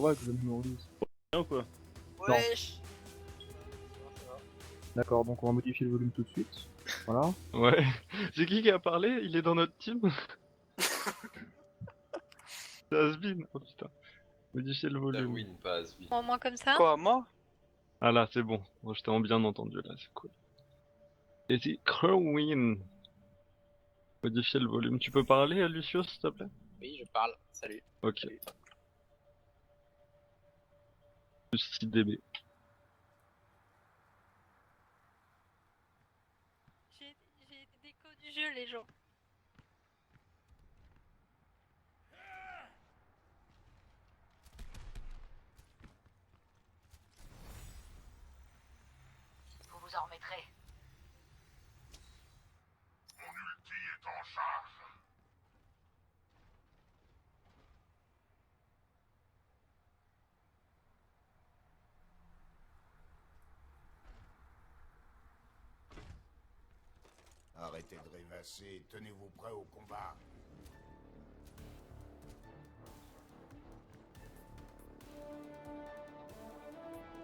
vrai que je mémorise. Bien ou quoi? Wesh. D'accord, donc on va modifier le volume tout de suite. Voilà. Ouais. C'est qui a parlé? Il est dans notre team? C'est Asbin. Oh putain. Modifier le volume. Win, pas Asbin. Au moins comme ça. Quoi, moi? Ah là, c'est bon. Moi, je t'ai en bien entendu là, c'est cool. Et c'est Crowin. Modifier le volume. Tu peux parler, Lucio, s'il te plaît? Oui, je parle. Salut. Ok. Plus 6 dB. J'ai des décos du jeu, les gens. Vous vous en remettrez. Arrêtez de rêvasser, tenez-vous prêts au combat.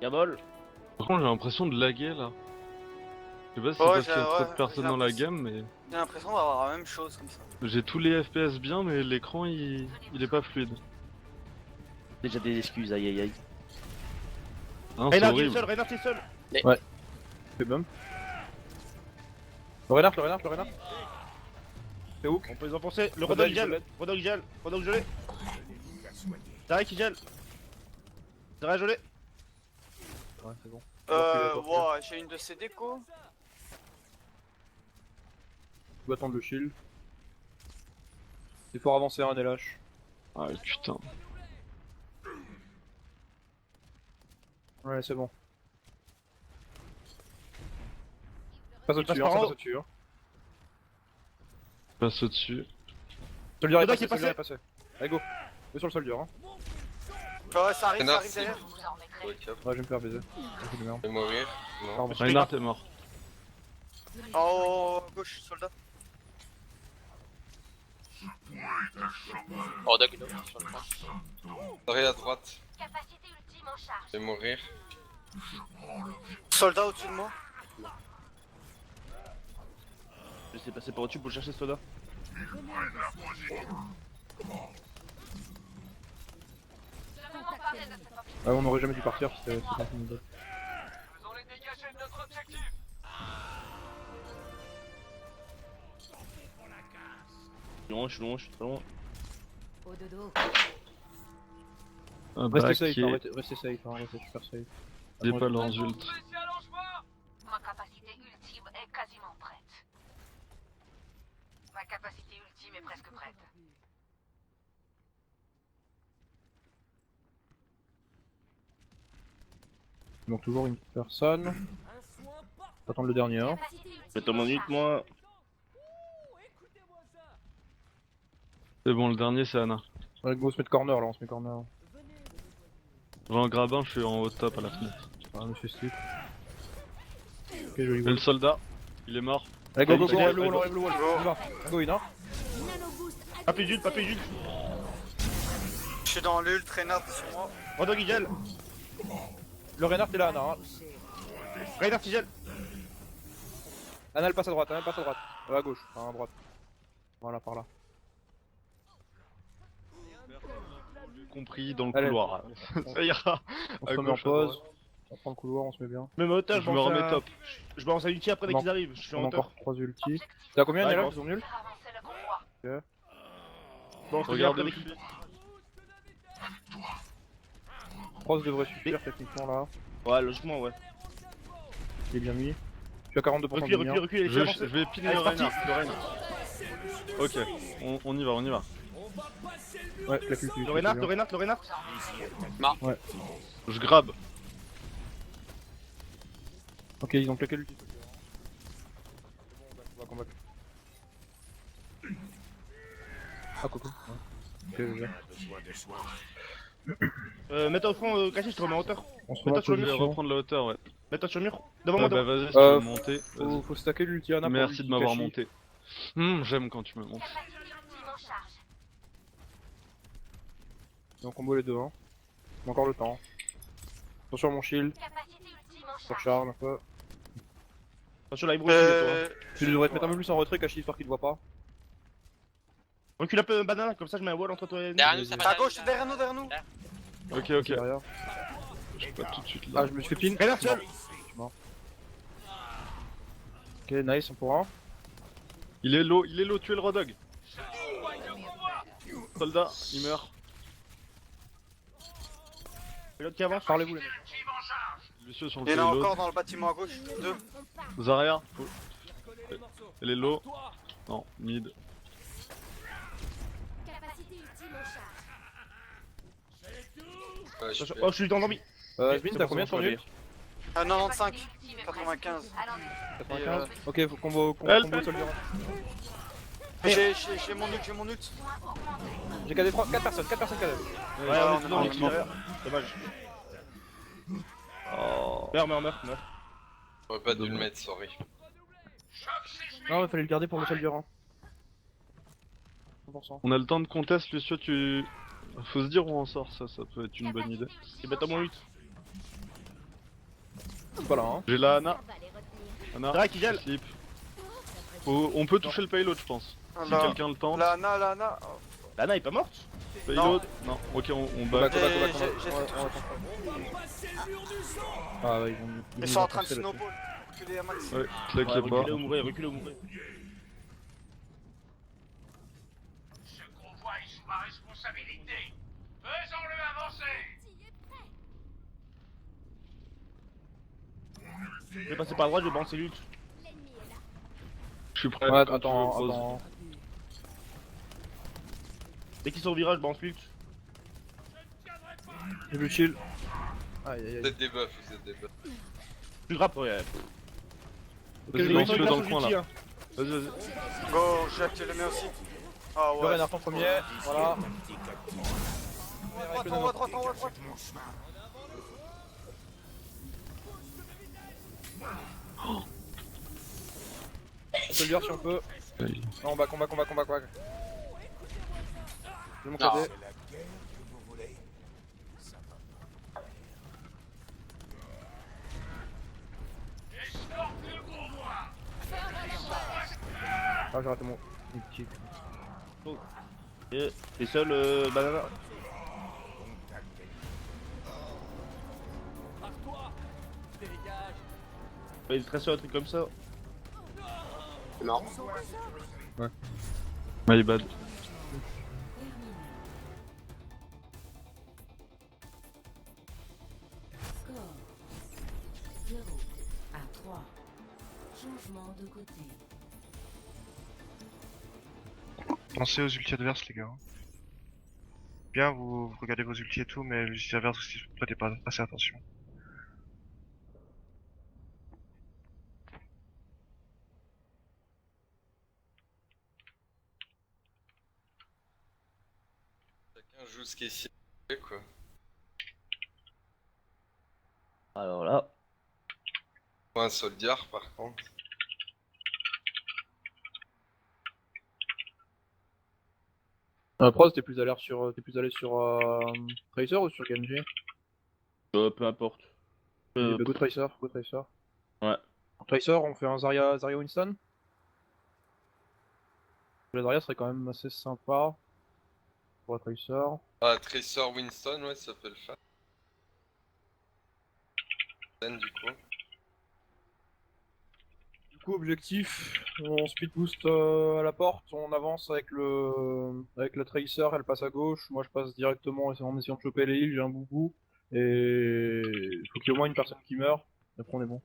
Gabol. Par contre, j'ai l'impression de laguer là. Je sais pas si c'est Ouais, parce qu'il y a trop de j'ai personnes dans la l'impression. game, mais J'ai l'impression d'avoir la même chose comme ça. j'ai tous les FPS bien, mais l'écran il est pas fluide. Déjà des excuses, aïe aïe aïe. Hein, c'est Reynard il est horrible. seul, Reynard il est seul. C'est bon. Le renard. C'est hook. On peut les enfoncer. Le Rodog, Rodog gel. Rodog gelé. Zarek qui gèle. Zarek gelé. Ouais, c'est bon. Ouais, j'ai une de ces décos. Tu dois attendre le shield. Il faut avancer un LH. Ah putain. Ouais, c'est bon. Passe au-dessus, passe par en haut. passe au-dessus. Je passe au-dessus. Soldier est Rodog passé, est passé. Soldier est passé. Allez, go. Go sur le soldier, hein. Ouais, ça arrive Reynard, derrière. Vous vous en remettrez. Wake up. Ouais, je vais me faire baiser. J'ai de merde. Je vais mourir. Non. Pardon. Reinhardt est mort. En haut à gauche, soldat. Rodog, sur le plan. Arrêt à droite. Capacité ultime en charge. Je vais mourir. Soldat au-dessus de moi. Je sais passer par au-dessus pour le chercher ce soldat. Ah, on aurait jamais dû partir, c'était une bonne. Je suis loin, je suis très loin. Au dodo. Ah, Restez bah, safe, qui est- restez safe, restez super safe. J'ai pas leurs ult. Ma capacité ultime est quasiment prête. Ma capacité ultime est presque prête. Il manque toujours une personne. Faut attendre le dernier. Hein. Je vais te minute moi. C'est bon, le dernier c'est Anna. Ouais, go, on se met de corner là, on se met corner. Je vais en grab un, je suis en haut top à la fenêtre. Ah, monsieur Steve. Ok, joli Et go. le soldat, il est mort. Allez, go, go, Allez, go, allez, le wall, allez, le wall. On y va. Go, in, hein. Pas plus d'ult, pas plus d'ult. Je suis dans l'ult, Reynard sur moi. Rodog il gèle. Le Reinhardt est là, Anna. Hein. Reynard il gèle. Anna, elle passe à droite, à gauche, enfin à droite. Voilà, par là. Compris dans le Allez. couloir. Ça ira. On À se remet en gauche, à droite. pause. On prend le couloir, on se met bien. Même hauteur, Je me remets top. Je balance un ulti après dès Non. qu'ils arrivent. Je suis On en a hauteur. encore 3 ultis. T'as combien, Ouais, Nella? bon. Ils sont nuls? Faire avancer le convoi. Bon, je Regarde après où dès je qu'ils- suis. Cross devrait suffire techniquement là. Ouais, logiquement, ouais. Il est bien mis. Je suis à 42% de bien. Recule, Je laissez vais avancer. piner Allez, le c'est parti. Reinhardt. Ok, on y va. Ouais, la culture. Le Reynard. Je grab. Ok, ils ont claqué l'ulti. On va combattre. Ah, coucou. Ouais. Ok, je gère. Mets-toi au fond, caché, je te remets en hauteur. On se Mais remet toi, en tu veux Je vais position. reprendre la hauteur, ouais. Mets-toi sur le mur. Devant Ouais, moi, bah devant. vas-y, si tu veux monter. Vas-y. Faut stacker l'ulti Anna pour Merci l'ulti de m'avoir Kashi. monté. J'aime quand tu me montes. Capacité ultime en charge. Et on combo les deux, hein. J'ai encore le temps. Attention à mon shield, Capacité ultime en ça charge. recharge un peu. Attention là, il brûle aussi, toi. Tu devrais te mettre un peu plus en retrait, Kashi, histoire qu'il te voit pas. Recule un peu, banane, comme ça je mets un wall entre toi et nous. Derrière nous, ça passe. À gauche, derrière nous, derrière nous. Ok, ok. Derrière. Je suis pas tout de suite là. Ah, je me suis fait pin. Regarde seul. Ok, nice, on pourra. Il est low, tuez le Rodog. Soldat, il meurt. Et l'autre qui avance. Parlez-vous, les mecs. Lucio sur le Il y en a payload. encore dans le bâtiment à gauche. 2. Zarya. Elle est low. Non, mid. Capacité ultime en charge. Ouais, je Attention. fais- Oh, je suis endormi. Svin, t'as combien de ton ult? 95. Capacité ultime est 95. presque. Allons-y. 95. Ok, faut combo Help, soldier. J'ai mon ult, j'ai mon ult. J'ai KD 3, 4 personnes KD. Ouais, on est non, on est derrière. Dommage. Oh. Meurs. J'aurais pas dû le mettre, sorry. Non, il fallait le garder pour le soldier. 100%. On a le temps de contest, Lucio, tu... Faut se dire où on sort, ça peut être une bonne idée. C'est bête à mon 8. C'est pas là, hein. J'ai la Ana. On va les retenir. Ana, Drake, il gèle. slip. On peut toucher le payload, je pense. Si Là. quelqu'un le tente. Lana. Lana est pas morte. Payload. Non, ok, on bat. Combat. J'ai Ouais, fait ouais, tout. Ah ouais, Ils sont en train de snowball. Reculez à max. Ouais, claque Ouais, les pas. reculez ou mourir, reculez ou mourir. Ce convoi est sous ma responsabilité. Faisons-le avancer. Je vais passer par la droite, je vais balancer l'ult. L'ennemi est là. Je suis prêt. Ouais, quand tu veux, pose. attends. Dès qu'ils sont au virage, je balance l'ult. J'ai plus de shield. Aïe Vous aïe aïe. êtes des buffs, vous êtes des buffs. Tu grappes, ouais. Vas-y, lance-le dans le coin là. Hein. Vas-y. Go, j'ai activé le mien aussi. Ah Le ouais. renard en premier, voilà. En haut à droite. Soldier si on peut. Non, combat. Je vais mon KD. C'est la guerre que vous voulez. Ça va pas. Ah, j'ai raté mon petit. Et t'es seul, banana. Il est très seul, un truc comme ça. My bad. Score 0 à 3. Changement de côté. Pensez aux ultis adverses, les gars. Bien, vous regardez vos ultis et tout, mais les ultis adverses aussi, prêtez pas assez attention. Chacun joue ce qui est si quoi. Alors là. Pas un soldier par contre. Proz, t'es plus allé sur Tracer ou sur Genji? Peu importe. Go Tracer. Ouais. En Tracer, on fait un Zarya Winston. Le Zarya serait quand même assez sympa pour la Tracer. Ah, Tracer Winston, ouais, ça peut le faire. Du coup. Du coup, objectif, on speed boost à la porte, on avance avec la Tracer, elle passe à gauche, moi je passe directement en essayant de choper les heals, j'ai un boubou, et il faut qu'il y ait au moins une personne qui meurt, et après on est bon.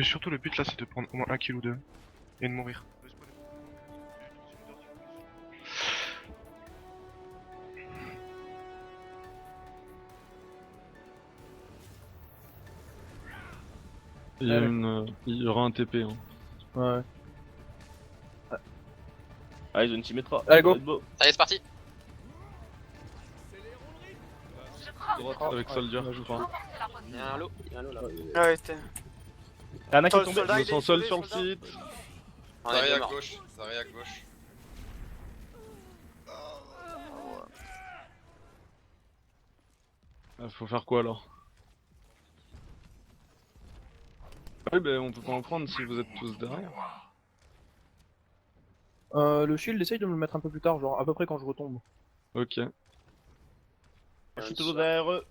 Surtout le but là, c'est de prendre au moins 1 kill ou 2 et de mourir. Il y aura un TP. Hein. Ouais. Allez, zone Symmetra. Allez, go. Ça va être beau. Allez, c'est parti. Droite avec Soldier, je crois. Il y a un lot là. Ouais, c'était. Y'en a qui est Le tombé. soldat, Je me il est sens seul isolé, sur le soldat. site. On est Zarya deux à morts. gauche, Zarya à gauche. Faut faire quoi alors? Oui, bah on peut pas en prendre si vous êtes tous derrière. Le shield, essaye de me le mettre un peu plus tard, genre à peu près quand je retombe. Ok. Je suis toujours derrière eux.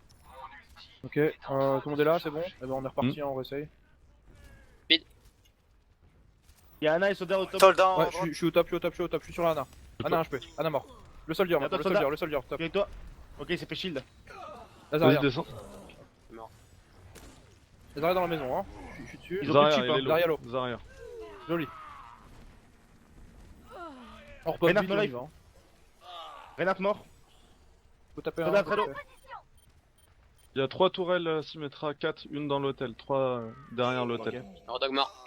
Ok, tout le monde est là, c'est bon? Eh ben on est reparti, hein, on réessaye. Y'a Ana et Soldat au top. Soldat en Ouais, droite. je suis au top, je suis sur la Ana. Ana HP, Ana mort. Le soldier, Attends, le soldat. soldier, le soldier, top. Avec toi. Ok, il s'est fait shield. Lazare, Vas-y, descends. Lazare dans la maison, hein. Je suis dessus. Ils ont plus de Zarya, chip, il est hein. low. Derrière l'eau. Zarya. Joli. On repop Reinhardt vite, no on y life. va. Hein. Renard mort. Faut taper Soldat un. très low. Il y a 3 tourelles Symmetra, 4, une dans l'hôtel, 3 derrière l'hôtel. Alors, dog mort.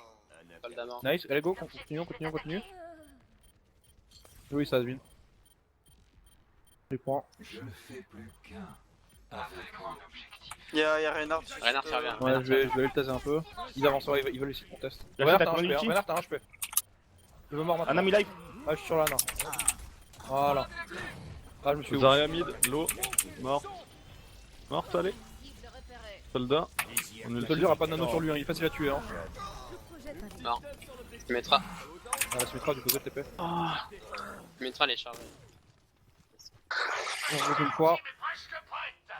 Soldat mort. Nice, allez go, continue. Oui, ça se vide. Les points. Il y a Reinhardt. Reinhardt qui revient. Ouais, je vais aller le taser un peu. Ils avancent, ils veulent essayer qu'on teste. Il a Reinhardt fait t'as un ta HP, hein. ulti. Reinhardt t'as un HP. Je veux mort maintenant. Ana mi life. Ah, je suis sur l'Ana. Voilà. Ah, je me suis ouf. Zarya mid, low, morte. Morte, allez. Soldat. On est Le le soldier a pas de nano sur lui, hein. Il est facile à tuer. Hein. Non. Tu mettras. Ah, la Symmetra du côté de TP. Tu mettras les charges. On se une fois. Presque prête.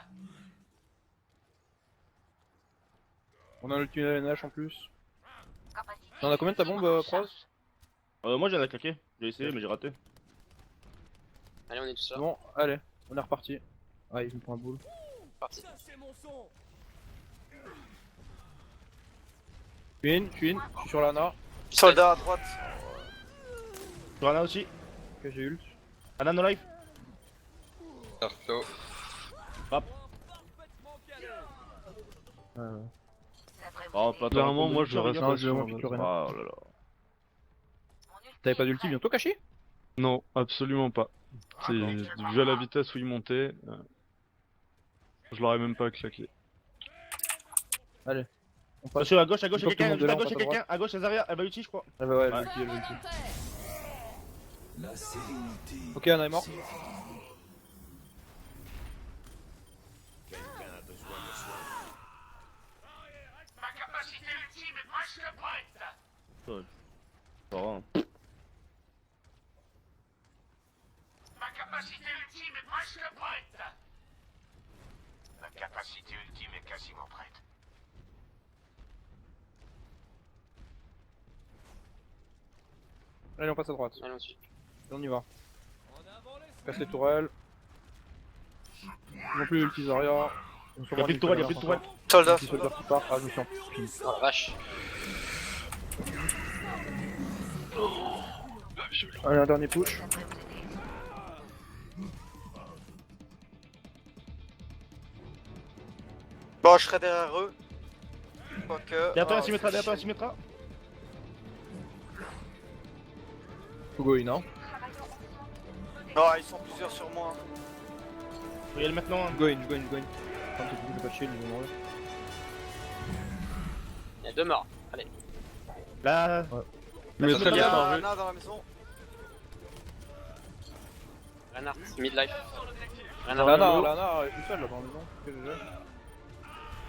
On a le tunnel LNH en plus. T'en as combien de ta bombe, Pros? Moi j'en ai claqué. J'ai essayé, mais j'ai raté. Allez, on est tous là. Bon, allez, on est reparti. Ah, il me prend un boule. Parti. Je suis sur l'Ana. Soldat à droite. Sur Ana aussi. Ok, j'ai ult. Ana no life. Arclo. Oh, pas Clairement, tant. moi, je reste Non, pas je sur vais piquer le Reinhardt. Oh là là. T'avais pas d'ulti bientôt caché? Non, absolument pas. C'est vu à la vitesse où il montait, je l'aurais même pas claqué. Allez. On passe. Attention, à gauche, il y a Une fois que tout le quelqu'un. monde est là, À gauche, on il y a passe à quelqu'un. À gauche, il y a Zarya. Elle va ulti, je crois. Ah bah ouais, Ouais. l'ulti, l'ulti. Ok, Ana est mort. Ma capacité ultime est presque prête. Oh. Ma capacité ultime est presque prête. Ma capacité ultime est quasiment prête. Allez, on passe à droite. Allez, on suit. On y va. Casse les tourelles. Non plus ulti Zarya. Y'a plus de tourelle, y'a plus de tourelle. Soldat. Petit soldat qui part. Ah, je me suis en... Oh la vache. Allez, un dernier push. Bon, je serai derrière eux. Quoique. Derrière toi, Ah, un Symmetra, derrière toi, un Symmetra. Faut go in, hein. Non, ils sont plusieurs sur moi. Faut y aller maintenant. Hein. Go in. Attends, j'ai pas de shield, ils vont mourir. Il y a deux morts. Allez. Là. Mais ça très me bien, fait bien vu. Ana dans la maison. Reinhardt, mid-life. Reinhardt. Lana est tout seul là dans la maison. Ok, déjà.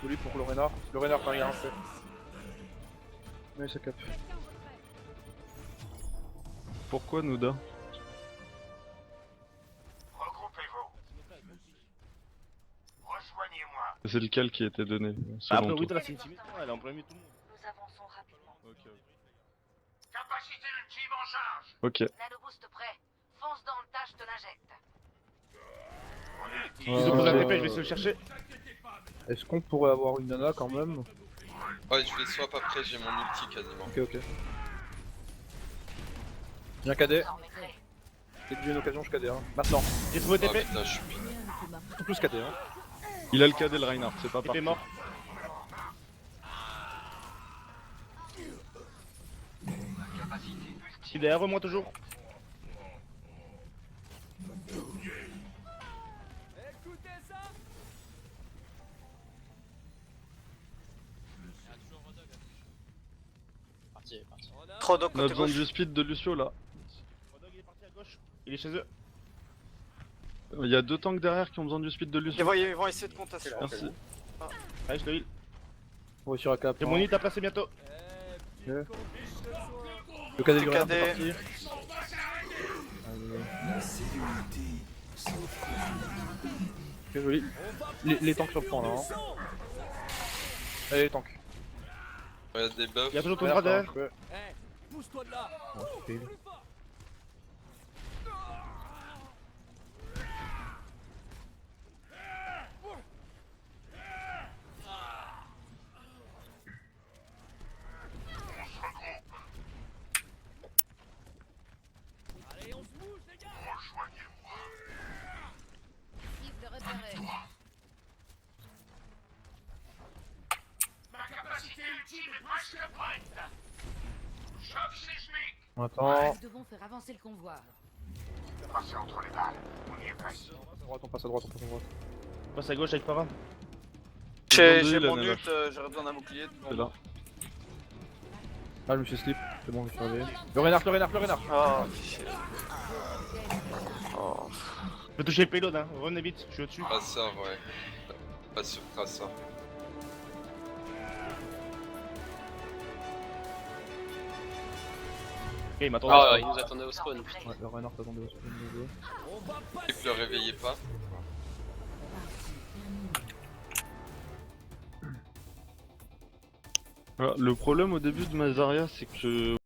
Joli pour le Reinhardt. Le Reinhardt n'a rien fait. Mais ça cap. Pourquoi Nouda? Regroupez-vous. Rejoignez-moi. C'est lequel qui a été donné, Après, selon oui, toi? là, c'est une Symmetra. Elle est en premier tout le monde. Nous avançons rapidement. Capacité ultime en charge. Ok. Nanoboost prêt. Fonce dans le tas, je te l'injecte. Ils ont posé un TP, je vais essayer de le chercher. Est-ce qu'on pourrait avoir une nana quand même? Ouais, je les swap après, j'ai mon ulti quasiment. Ok. J'ai un cadet. Désormais prêt. Dès que j'ai une occasion, je cadet. Hein. Maintenant. J'ai trouvé Oh TP. putain, je suis Tout plus cadet. Hein. Il a le cadet le Reinhardt, c'est pas TP parti. mort. Il est derrière moi toujours. parti, il est parti. Trop de On a côté besoin gauche. du speed de Lucio là. Rodog il est parti à gauche, il est chez eux. Il y a 2 tanks derrière qui ont besoin du speed de Lucio. Ils vont essayer de contasser. Merci. Allez, je te heal. On va réussir à cap. J'ai mon hit à placer bientôt. Le cadet du Le Reinhardt cadet. est parti. Ok, joli. Les tanks sur le point là. Hein. Allez, les tanks. Il y a des buffs. Il y a toujours ton Ouais, bras derrière. je peux. Pousse-toi de là. Bon, c'est fail. Allez, on se bouge, les gars. Ma capacité ultime est presque prête. Choc sismique. On attend. Nous devons faire avancer le convoi. Passez entre les balles. On y est presque. À droite, on passe à droite, on passe à droite. Passe à gauche avec Parade. J'ai J'ai mon besoin de ult, j'aurais besoin d'un bouclier. C'est là. Ah, je me suis slip. C'est bon, je suis arrivé. Le Reinhardt, le Reinhardt, le Reinhardt. Oh, fichier. Je peux toucher le payload, hein. Revenez vite, je suis au-dessus. Tracer, ouais. Pas sur Tracer. Ok, il m'attend. Ah, il nous attendait au spawn. Ouais, le Reinhardt attendait au spawn de deux. Et le réveillez pas. Voilà, le problème au début de Mazaria, c'est que